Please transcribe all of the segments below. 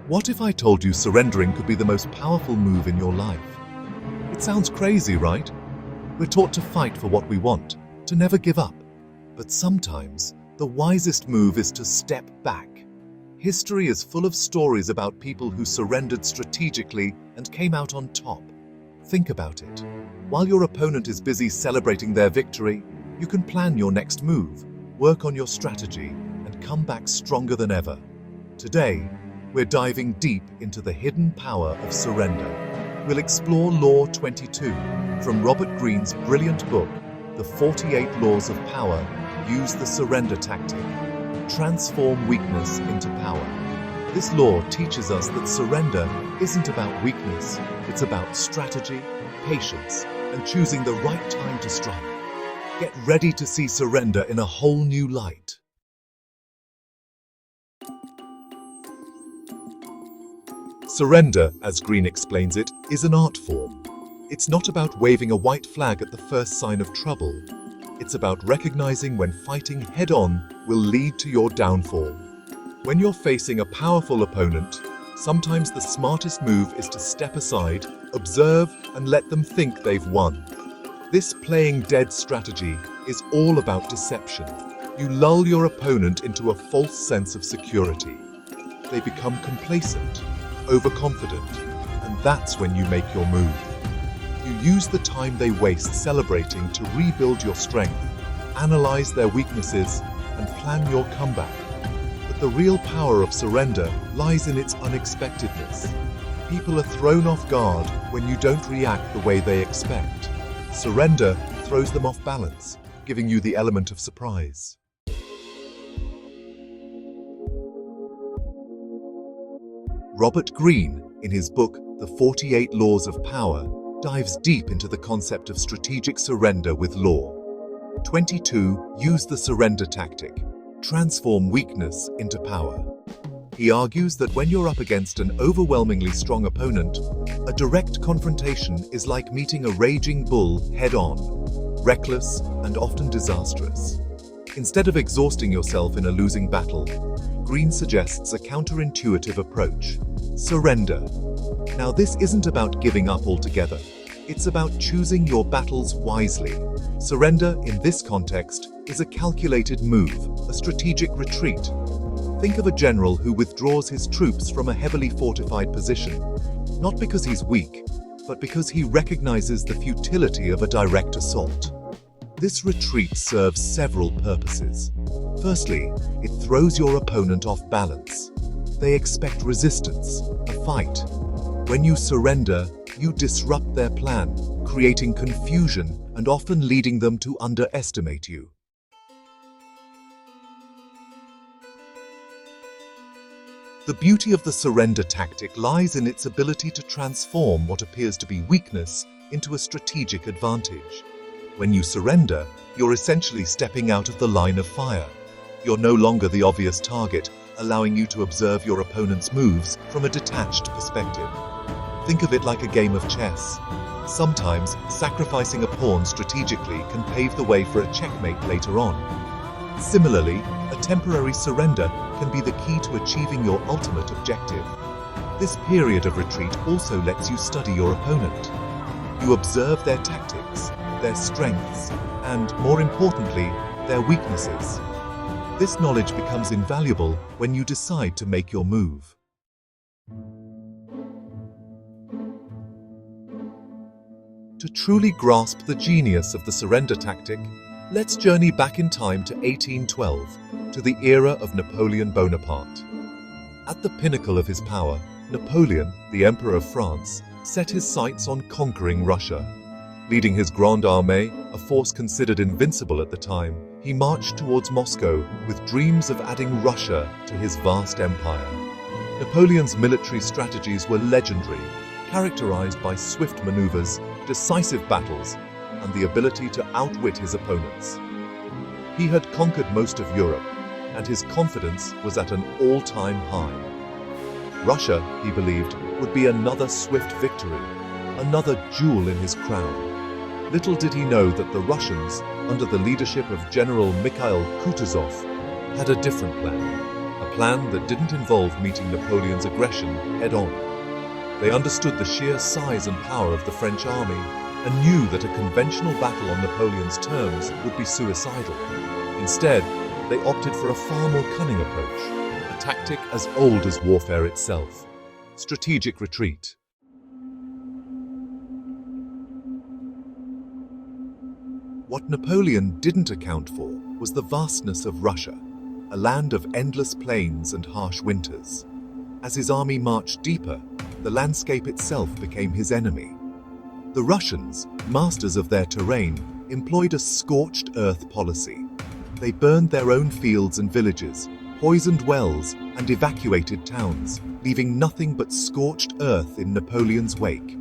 What if I told you surrendering could be the most powerful move in your life? It sounds crazy, right? We're taught to fight for what we want, to never give up. But sometimes, the wisest move is to step back. History is full of stories about people who surrendered strategically and came out on top. Think about it. While your opponent is busy celebrating their victory, you can plan your next move, work on your strategy, and come back stronger than ever. Today, we're diving deep into the hidden power of surrender. We'll explore Law 22 from Robert Greene's brilliant book, The 48 Laws of Power. Use the surrender tactic. Transform weakness into power. This law teaches us that surrender isn't about weakness, it's about strategy, patience, and choosing the right time to strike. Get ready to see surrender in a whole new light. Surrender, as Greene explains it, is an art form. It's not about waving a white flag at the first sign of trouble. It's about recognizing when fighting head-on will lead to your downfall. When you're facing a powerful opponent, sometimes the smartest move is to step aside, observe, and let them think they've won. This playing dead strategy is all about deception. You lull your opponent into a false sense of security. They become complacent, overconfident, and that's when you make your move. You use the time they waste celebrating to rebuild your strength, analyze their weaknesses, and plan your comeback. But the real power of surrender lies in its unexpectedness. People are thrown off guard when you don't react the way they expect. Surrender throws them off balance, giving you the element of surprise. Robert Greene, in his book, The 48 Laws of Power, dives deep into the concept of strategic surrender with Law 22. Use the surrender tactic. Transform weakness into power. He argues that when you're up against an overwhelmingly strong opponent, a direct confrontation is like meeting a raging bull head-on, reckless and often disastrous. Instead of exhausting yourself in a losing battle, Greene suggests a counterintuitive approach: surrender. Now, this isn't about giving up altogether. It's about choosing your battles wisely. Surrender, in this context, is a calculated move, a strategic retreat. Think of a general who withdraws his troops from a heavily fortified position, not because he's weak, but because he recognizes the futility of a direct assault. This retreat serves several purposes. Firstly, it throws your opponent off balance. They expect resistance, a fight. When you surrender, you disrupt their plan, creating confusion and often leading them to underestimate you. The beauty of the surrender tactic lies in its ability to transform what appears to be weakness into a strategic advantage. When you surrender, you're essentially stepping out of the line of fire. You're no longer the obvious target, allowing you to observe your opponent's moves from a detached perspective. Think of it like a game of chess. Sometimes, sacrificing a pawn strategically can pave the way for a checkmate later on. Similarly, a temporary surrender can be the key to achieving your ultimate objective. This period of retreat also lets you study your opponent. You observe their tactics, their strengths, and, more importantly, their weaknesses. This knowledge becomes invaluable when you decide to make your move. To truly grasp the genius of the surrender tactic, let's journey back in time to 1812, to the era of Napoleon Bonaparte. At the pinnacle of his power, Napoleon, the Emperor of France, set his sights on conquering Russia. Leading his Grande Armée, a force considered invincible at the time, he marched towards Moscow with dreams of adding Russia to his vast empire. Napoleon's military strategies were legendary, characterized by swift maneuvers, decisive battles, and the ability to outwit his opponents. He had conquered most of Europe, and his confidence was at an all-time high. Russia, he believed, would be another swift victory, another jewel in his crown. Little did he know that the Russians, under the leadership of General Mikhail Kutuzov, had a different plan. a plan that didn't involve meeting Napoleon's aggression head-on. They understood the sheer size and power of the French army and knew that a conventional battle on Napoleon's terms would be suicidal. Instead, they opted for a far more cunning approach, a tactic as old as warfare itself: strategic retreat. What Napoleon didn't account for was the vastness of Russia, a land of endless plains and harsh winters. As his army marched deeper, the landscape itself became his enemy. The Russians, masters of their terrain, employed a scorched earth policy. They burned their own fields and villages, poisoned wells, and evacuated towns, leaving nothing but scorched earth in Napoleon's wake.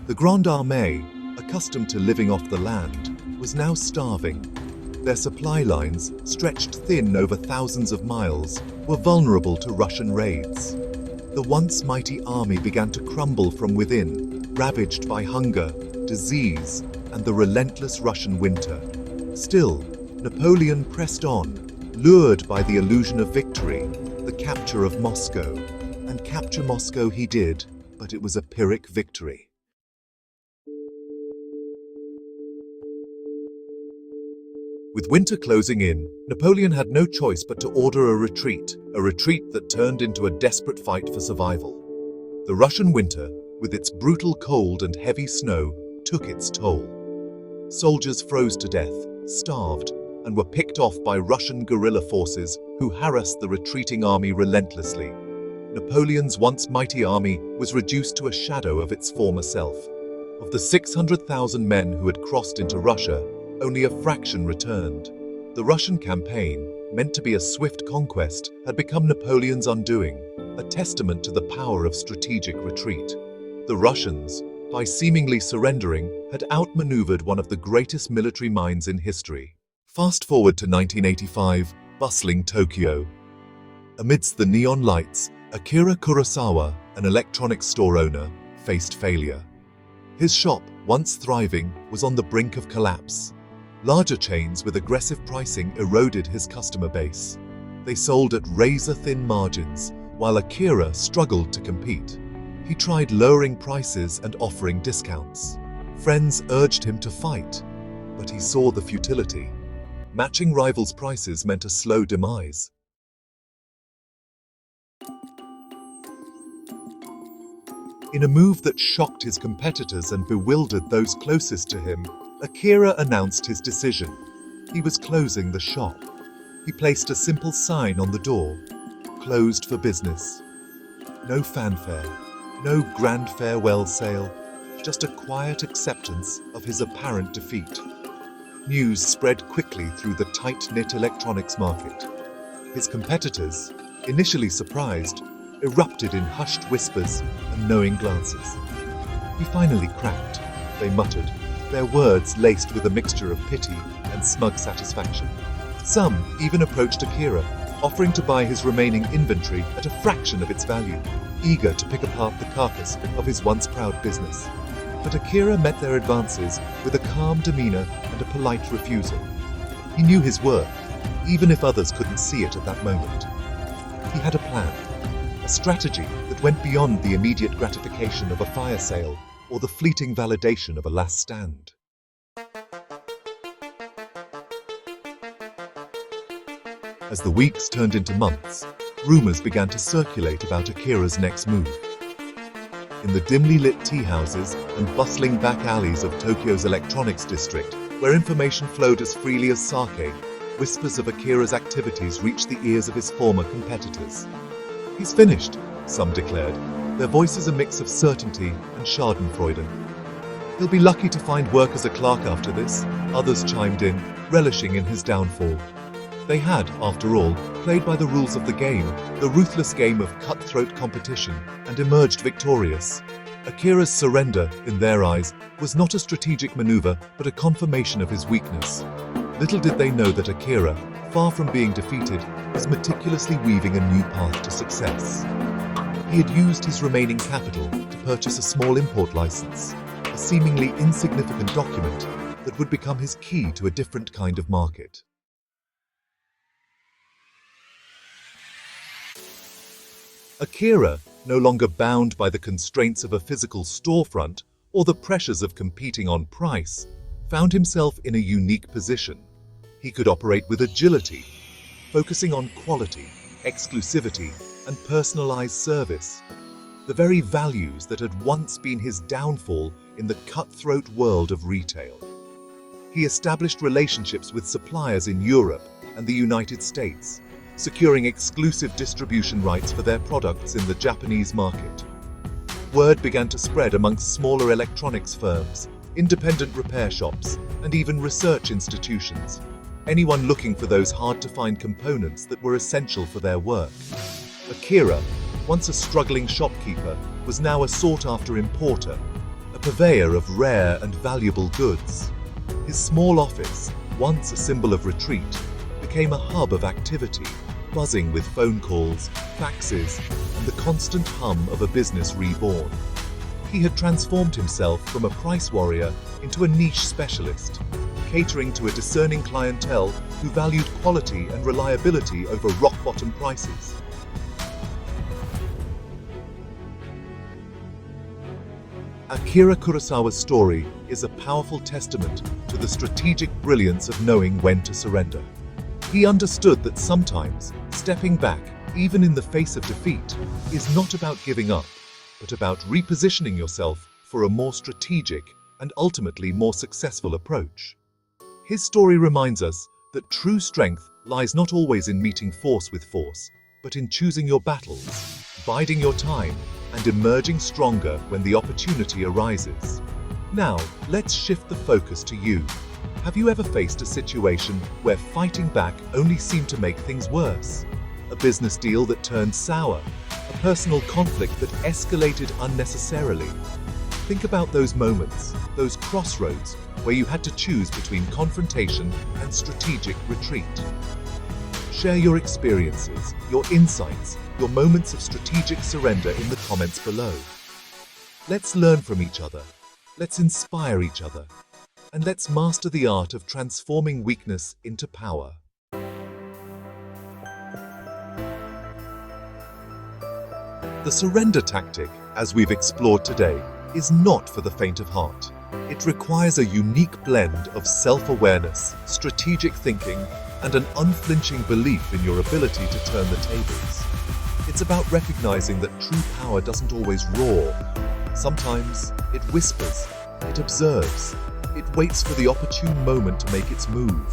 The Grande Armée, accustomed to living off the land, was now starving. Their supply lines, stretched thin over thousands of miles, were vulnerable to Russian raids. The once mighty army began to crumble from within, ravaged by hunger, disease, and the relentless Russian winter. Still, Napoleon pressed on, lured by the illusion of victory, the capture of Moscow. And capture Moscow he did, but it was a Pyrrhic victory. With winter closing in, Napoleon had no choice but to order a retreat that turned into a desperate fight for survival. The Russian winter, with its brutal cold and heavy snow, took its toll. Soldiers froze to death, starved, and were picked off by Russian guerrilla forces who harassed the retreating army relentlessly. Napoleon's once mighty army was reduced to a shadow of its former self. Of the 600,000 men who had crossed into Russia, only a fraction returned. The Russian campaign, meant to be a swift conquest, had become Napoleon's undoing, a testament to the power of strategic retreat. The Russians, by seemingly surrendering, had outmaneuvered one of the greatest military minds in history. Fast forward to 1985, bustling Tokyo. Amidst the neon lights, Akira Kurosawa, an electronics store owner, faced failure. His shop, once thriving, was on the brink of collapse. Larger chains with aggressive pricing eroded his customer base. They sold at razor-thin margins, while Akira struggled to compete. He tried lowering prices and offering discounts. Friends urged him to fight, but he saw the futility. Matching rivals' prices meant a slow demise. In a move that shocked his competitors and bewildered those closest to him, Akira announced his decision. He was closing the shop. He placed a simple sign on the door: closed for business. No fanfare, no grand farewell sale, just a quiet acceptance of his apparent defeat. News spread quickly through the tight-knit electronics market. His competitors, initially surprised, erupted in hushed whispers and knowing glances. He finally cracked, they muttered, their words laced with a mixture of pity and smug satisfaction. Some even approached Akira, offering to buy his remaining inventory at a fraction of its value, eager to pick apart the carcass of his once proud business. But Akira met their advances with a calm demeanor and a polite refusal. He knew his worth, even if others couldn't see it at that moment. He had a plan, a strategy that went beyond the immediate gratification of a fire sale or the fleeting validation of a last stand. As the weeks turned into months, rumors began to circulate about Akira's next move. In the dimly lit tea houses and bustling back alleys of Tokyo's electronics district, where information flowed as freely as sake, whispers of Akira's activities reached the ears of his former competitors. He's finished, some declared, their voices a mix of certainty and schadenfreude. He'll be lucky to find work as a clerk after this, others chimed in, relishing in his downfall. They had, after all, played by the rules of the game, the ruthless game of cutthroat competition, and emerged victorious. Akira's surrender, in their eyes, was not a strategic maneuver, but a confirmation of his weakness. Little did they know that Akira, far from being defeated, was meticulously weaving a new path to success. He had used his remaining capital to purchase a small import license, a seemingly insignificant document that would become his key to a different kind of market. Akira, no longer bound by the constraints of a physical storefront or the pressures of competing on price, found himself in a unique position. He could operate with agility, focusing on quality, exclusivity, and personalized service, the very values that had once been his downfall in the cutthroat world of retail. He established relationships with suppliers in Europe and the United States, securing exclusive distribution rights for their products in the Japanese market. Word began to spread amongst smaller electronics firms, independent repair shops, and even research institutions, anyone looking for those hard-to-find components that were essential for their work. Akira, once a struggling shopkeeper, was now a sought-after importer, a purveyor of rare and valuable goods. His small office, once a symbol of retreat, became a hub of activity, buzzing with phone calls, faxes, and the constant hum of a business reborn. He had transformed himself from a price warrior into a niche specialist, catering to a discerning clientele who valued quality and reliability over rock-bottom prices. Akira Kurosawa's story is a powerful testament to the strategic brilliance of knowing when to surrender. He understood that sometimes stepping back, even in the face of defeat, is not about giving up, but about repositioning yourself for a more strategic and ultimately more successful approach. His story reminds us that true strength lies not always in meeting force with force, but in choosing your battles, biding your time, and emerging stronger when the opportunity arises. Now, let's shift the focus to you. Have you ever faced a situation where fighting back only seemed to make things worse? A business deal that turned sour? A personal conflict that escalated unnecessarily? Think about those moments, those crossroads, where you had to choose between confrontation and strategic retreat. Share your experiences, your insights, your moments of strategic surrender in the comments below. Let's learn from each other. Let's inspire each other. And let's master the art of transforming weakness into power. The surrender tactic, as we've explored today, is not for the faint of heart. It requires a unique blend of self-awareness, strategic thinking, and an unflinching belief in your ability to turn the tables. It's about recognizing that true power doesn't always roar. Sometimes it whispers, it observes, it waits for the opportune moment to make its move.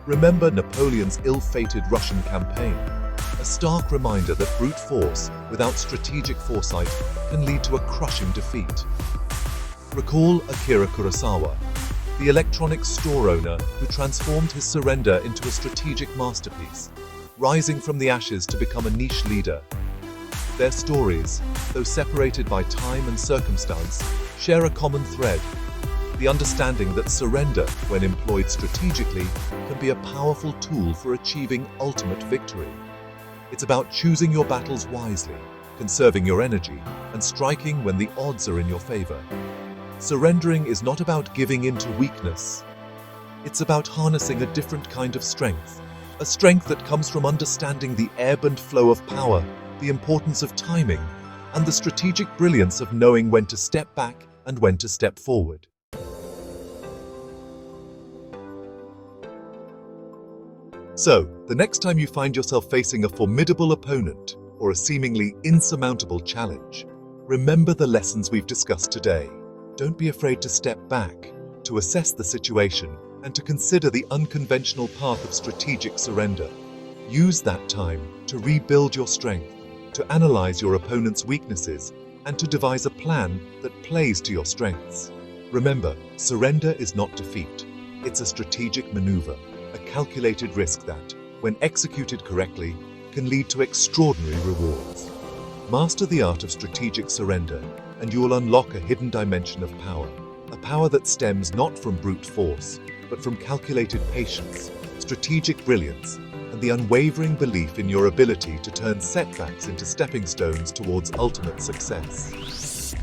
Remember Napoleon's ill-fated Russian campaign, a stark reminder that brute force without strategic foresight can lead to a crushing defeat. Recall Akira Kurosawa, the electronics store owner who transformed his surrender into a strategic masterpiece, rising from the ashes to become a niche leader. Their stories, though separated by time and circumstance, share a common thread: the understanding that surrender, when employed strategically, can be a powerful tool for achieving ultimate victory. It's about choosing your battles wisely, conserving your energy, and striking when the odds are in your favor. Surrendering is not about giving in to weakness. It's about harnessing a different kind of strength, a strength that comes from understanding the ebb and flow of power, the importance of timing, and the strategic brilliance of knowing when to step back and when to step forward. So, the next time you find yourself facing a formidable opponent or a seemingly insurmountable challenge, remember the lessons we've discussed today. Don't be afraid to step back, to assess the situation, and to consider the unconventional path of strategic surrender. Use that time to rebuild your strength, to analyze your opponent's weaknesses, and to devise a plan that plays to your strengths. Remember, surrender is not defeat. It's a strategic maneuver, a calculated risk that, when executed correctly, can lead to extraordinary rewards. Master the art of strategic surrender, and you will unlock a hidden dimension of power, a power that stems not from brute force, but from calculated patience, strategic brilliance, and the unwavering belief in your ability to turn setbacks into stepping stones towards ultimate success.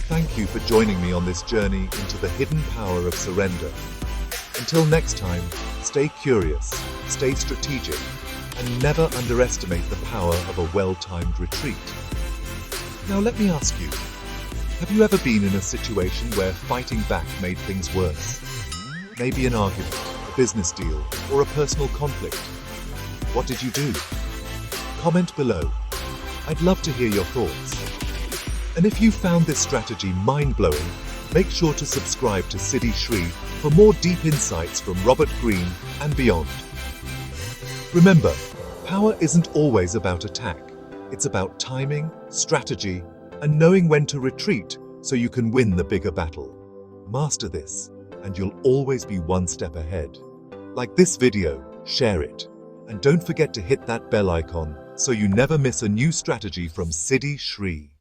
Thank you for joining me on this journey into the hidden power of surrender. Until next time, stay curious, stay strategic, and never underestimate the power of a well-timed retreat. Now let me ask you, have you ever been in a situation where fighting back made things worse? Maybe an argument, a business deal, or a personal conflict. What did you do? Comment below. I'd love to hear your thoughts. And if you found this strategy mind-blowing, make sure to subscribe to Siddhi Shri for more deep insights from Robert Greene and beyond. Remember, power isn't always about attack. It's about timing, strategy, and knowing when to retreat so you can win the bigger battle. Master this, and you'll always be one step ahead. Like this video, share it, and don't forget to hit that bell icon so you never miss a new strategy from Siddhi Shri.